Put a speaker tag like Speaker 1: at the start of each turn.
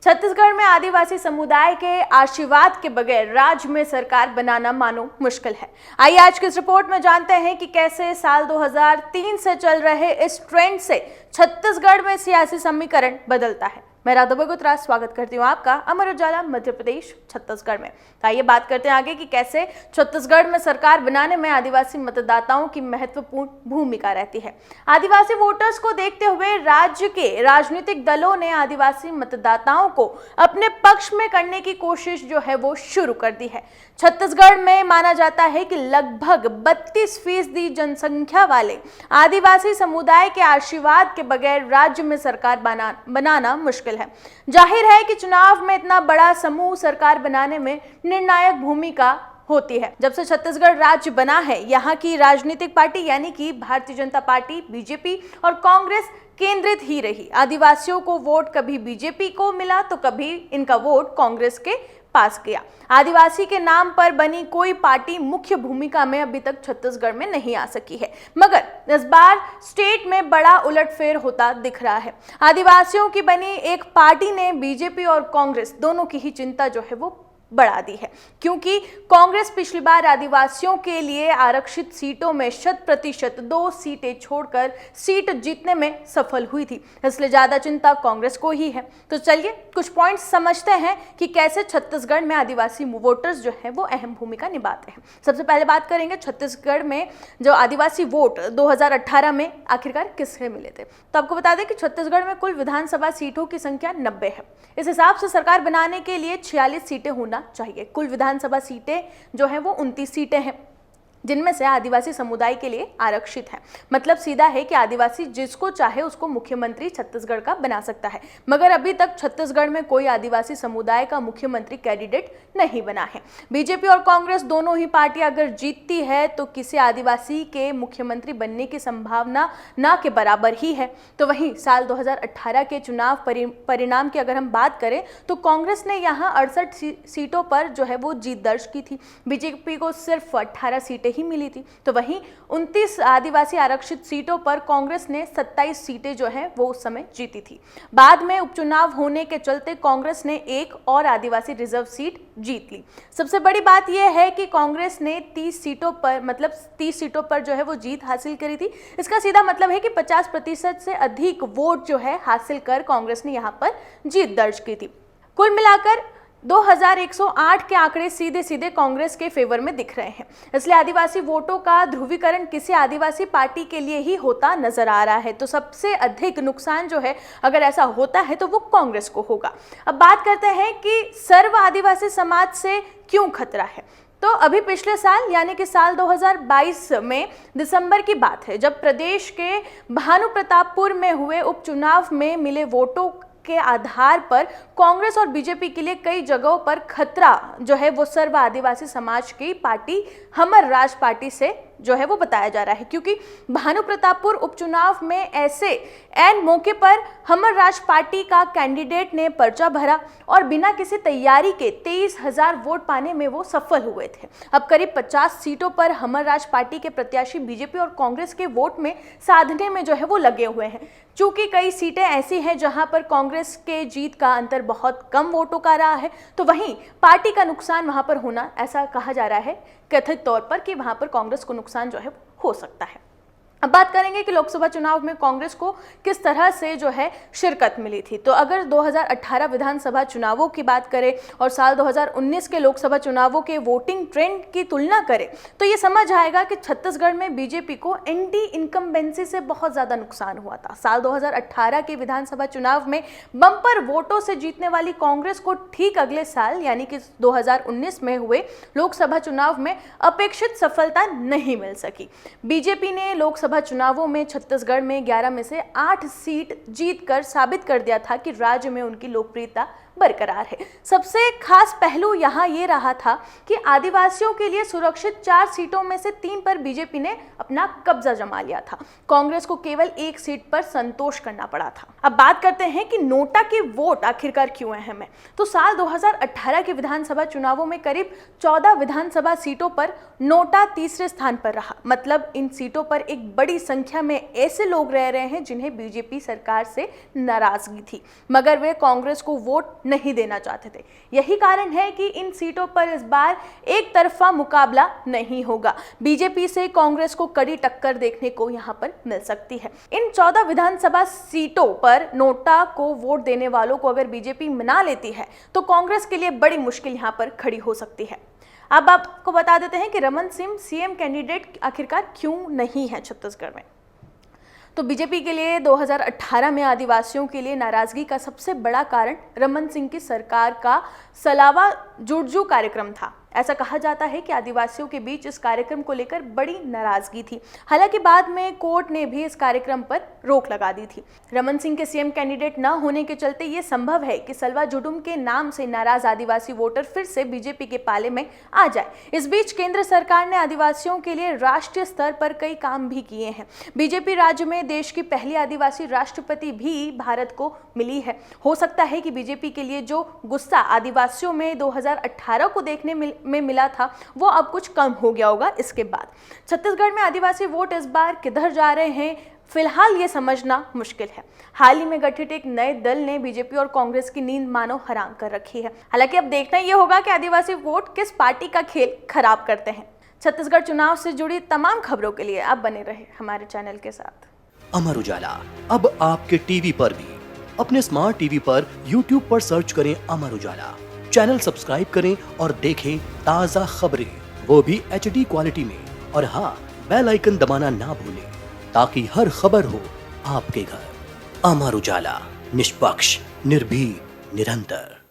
Speaker 1: छत्तीसगढ़ में आदिवासी समुदाय के आशीर्वाद के बगैर राज्य में सरकार बनाना मानो मुश्किल है। आइए आज की इस रिपोर्ट में जानते हैं कि कैसे साल 2003 से चल रहे इस ट्रेंड से छत्तीसगढ़ में सियासी समीकरण बदलता है। मैं राधा बगोत्रा स्वागत करती हूँ आपका अमर उजाला मध्य प्रदेश छत्तीसगढ़ में। तो आइए बात करते हैं आगे कि कैसे छत्तीसगढ़ में सरकार बनाने में आदिवासी मतदाताओं की महत्वपूर्ण भूमिका रहती है। आदिवासी वोटर्स को देखते हुए राज्य के राजनीतिक दलों ने आदिवासी मतदाताओं को अपने पक्ष में करने की कोशिश जो है वो शुरू कर दी है। छत्तीसगढ़ में माना जाता है कि लगभग 32% जनसंख्या वाले आदिवासी समुदाय के आशीर्वाद के बगैर राज्य में सरकार बनाना मुश्किल है। जाहिर है कि चुनाव में इतना बड़ा समूह सरकार बनाने में निर्णायक भूमिका होती है। जब से छत्तीसगढ़ राज्य बना है, यहाँ की राजनीतिक पार्टी यानी कि भारतीय जनता पार्टी, बीजेपी और कांग्रेस केंद्रित ही रही। आदिवासियों को वोट कभी बीजेपी को मिला तो कभी इनका वोट कांग्रेस के पास गया। आदिवासी के नाम पर बनी कोई पार्टी मुख्य भूमिका में अभी तक छत्तीसगढ़ में नहीं आ सकी है, मगर इस बार स्टेट में बड़ा उलटफेर होता दिख रहा है। आदिवासियों की बनी एक पार्टी ने बीजेपी और कांग्रेस दोनों की ही चिंता जो है वो बढ़ा दी है, क्योंकि कांग्रेस पिछली बार आदिवासियों के लिए आरक्षित सीटों में 100% 2 सीटें छोड़कर सीट जीतने में सफल हुई थी। इसलिए ज्यादा चिंता कांग्रेस को ही है। तो चलिए कुछ पॉइंट्स समझते हैं कि कैसे छत्तीसगढ़ में आदिवासी वोटर्स जो है वो अहम भूमिका निभाते हैं। सबसे पहले बात करेंगे छत्तीसगढ़ में जो आदिवासी वोट 2018 में आखिरकार किससे मिले थे। तो आपको बता दें कि छत्तीसगढ़ में कुल विधानसभा सीटों की संख्या 90 है। इस हिसाब से सरकार बनाने के लिए 46 सीटें होना चाहिए। कुल विधानसभा सीटें जो है वो 29 सीटें हैं, जिनमें से आदिवासी समुदाय के लिए आरक्षित है। मतलब सीधा है कि आदिवासी जिसको चाहे उसको मुख्यमंत्री छत्तीसगढ़ का बना सकता है, मगर अभी तक छत्तीसगढ़ में कोई आदिवासी समुदाय का मुख्यमंत्री कैंडिडेट नहीं बना है। बीजेपी और कांग्रेस दोनों ही पार्टी अगर जीतती है तो किसी आदिवासी के मुख्यमंत्री बनने की संभावना ना के बराबर ही है। तो वहीं साल 2018 के चुनाव परिणाम की अगर हम बात करें तो कांग्रेस ने यहाँ 68 सीटों पर जो है वो जीत दर्ज की थी। बीजेपी को सिर्फ 18 सीटें ही मिली थी। तो वहीं 29 आदिवासी आरक्षित सीटों पर कांग्रेस ने 27 सीटें जो है वो उस समय जीती थी। बाद में उपचुनाव होने के चलते कांग्रेस ने एक और आदिवासी रिजर्व सीट जीत ली। सबसे बड़ी बात यह है कि कांग्रेस ने 30 सीटों पर जो है वो जीत हासिल करी थी। इसका सीधा मतलब है कि 50% से अधिक वोट जो है हासिल कर कांग्रेस ने यहाँ पर जीत दर्ज की थी। कुल मिलाकर 2108 के आंकड़े सीधे सीधे कांग्रेस के फेवर में दिख रहे हैं। इसलिए आदिवासी वोटों का ध्रुवीकरण किसी आदिवासी पार्टी के लिए ही होता नजर आ रहा है। तो सबसे अधिक नुकसान जो है अगर ऐसा होता है तो वो कांग्रेस को होगा। अब बात करते हैं कि सर्व आदिवासी समाज से क्यों खतरा है। तो अभी पिछले साल यानी कि साल 2022 में दिसंबर की बात है, जब प्रदेश के भानुप्रतापपुर में हुए उपचुनाव में मिले वोटों के आधार पर कांग्रेस और बीजेपी के लिए कई जगहों पर खतरा जो है वो सर्व आदिवासी समाज की पार्टी हमर राज पार्टी से जो है वो बताया जा रहा है, क्योंकि भानुप्रतापपुर उपचुनाव में ऐसे एन मौके पर हमर राज पार्टी का कैंडिडेट ने पर्चा भरा और बिना किसी तैयारी के 23,000 वोट पाने में वो सफल हुए थे। अब करीब 50 सीटों पर हमर राज पार्टी के प्रत्याशी बीजेपी और कांग्रेस के वोट में साधने में जो है वो लगे हुए हैं। चूंकि कई सीटें ऐसी हैं जहां पर कांग्रेस के जीत का अंतर बहुत कम वोटों का रहा है, तो वहीं पार्टी का नुकसान वहां पर होना, ऐसा कहा जा रहा है कथित तौर पर कि वहां पर कांग्रेस को नुकसान जो है हो सकता है। अब बात करेंगे कि लोकसभा चुनाव में कांग्रेस को किस तरह से जो है शिरकत मिली थी। तो अगर 2018 विधानसभा चुनावों की बात करें और साल 2019 के लोकसभा चुनावों के वोटिंग ट्रेंड की तुलना करें तो ये समझ आएगा कि छत्तीसगढ़ में बीजेपी को एंटी इनकम्बेंसी से बहुत ज्यादा नुकसान हुआ था। साल 2018 के विधानसभा चुनाव में बम्पर वोटों से जीतने वाली कांग्रेस को ठीक अगले साल यानी कि 2019 में हुए लोकसभा चुनाव में अपेक्षित सफलता नहीं मिल सकी। बीजेपी ने लोकसभा चुनावों में छत्तीसगढ़ में 11 में से 8 सीट जीतकर साबित कर दिया था कि राज्य में उनकी लोकप्रियता बरकरार है। सबसे खास पहलू यहाँ ये रहा था कि आदिवासियों के लिए सुरक्षित 4 सीटों में से 3 पर बीजेपी ने अपना कब्जा जमा लिया था। कांग्रेस को केवल 1 सीट पर संतोष करना पड़ा था। अब बात करते हैं कि नोटा के वोट आखिरकार क्यों अहम है। तो साल 2018 के विधानसभा चुनावों में करीब 14 विधानसभा सीटों पर नोटा तीसरे स्थान पर रहा। मतलब इन सीटों पर एक बड़ी संख्या में ऐसे लोग रह रहे हैं जिन्हें बीजेपी सरकार से नाराजगी थी, मगर वे कांग्रेस को वोट नहीं देना चाहते थे। यही कारण है कि इन सीटों पर इस बार एक तरफा मुकाबला नहीं होगा। बीजेपी से कांग्रेस को कड़ी टक्कर देखने को यहां पर मिल सकती है। इन 14 विधानसभा सीटों पर नोटा को वोट देने वालों को अगर बीजेपी मना लेती है तो कांग्रेस के लिए बड़ी मुश्किल यहां पर खड़ी हो सकती है। अब आपको बता देते हैं कि रमन सिंह सीएम कैंडिडेट आखिरकार क्यों नहीं है छत्तीसगढ़ में। तो बीजेपी के लिए 2018 में आदिवासियों के लिए नाराजगी का सबसे बड़ा कारण रमन सिंह की सरकार का सलावा जुड़जू कार्यक्रम था। ऐसा कहा जाता है कि आदिवासियों के बीच इस कार्यक्रम को लेकर बड़ी नाराजगी थी। हालांकि बाद में कोर्ट ने भी इस कार्यक्रम पर रोक लगा दी थी। रमन सिंह के सीएम कैंडिडेट न होने के चलते ये संभव है कि सलवा जुडुम के नाम से नाराज आदिवासी वोटर फिर से बीजेपी के पाले में आ जाए। इस बीच केंद्र सरकार ने आदिवासियों के लिए राष्ट्रीय स्तर पर कई काम भी किए हैं। बीजेपी राज्य में देश की पहली आदिवासी राष्ट्रपति भी भारत को मिली है। हो सकता है कि बीजेपी के लिए जो गुस्सा आदिवासियों में 2018 को देखने में मिला था वो अब कुछ कम हो गया होगा। इसके बाद छत्तीसगढ़ में आदिवासी वोट इस बार किधर जा रहे हैं, फिलहाल ये समझना मुश्किल है। हाल ही में गठित एक नए दल ने बीजेपी और कांग्रेस की नींद मानो हराम कर रखी है। हालांकि अब देखना यह होगा कि आदिवासी वोट किस पार्टी का खेल खराब करते हैं। छत्तीसगढ़ चुनाव से जुड़ी तमाम खबरों के लिए आप बने रहे हमारे चैनल के साथ।
Speaker 2: अमर उजाला अब आपके टीवी पर भी। अपने स्मार्ट टीवी पर यूट्यूब पर सर्च करें अमर उजाला, चैनल सब्सक्राइब करें और देखें ताज़ा खबरें, वो भी HD क्वालिटी में। और हाँ, बेल आइकन दबाना ना भूलें ताकि हर खबर हो आपके घर। अमर उजाला, निष्पक्ष, निर्भीक, निरंतर।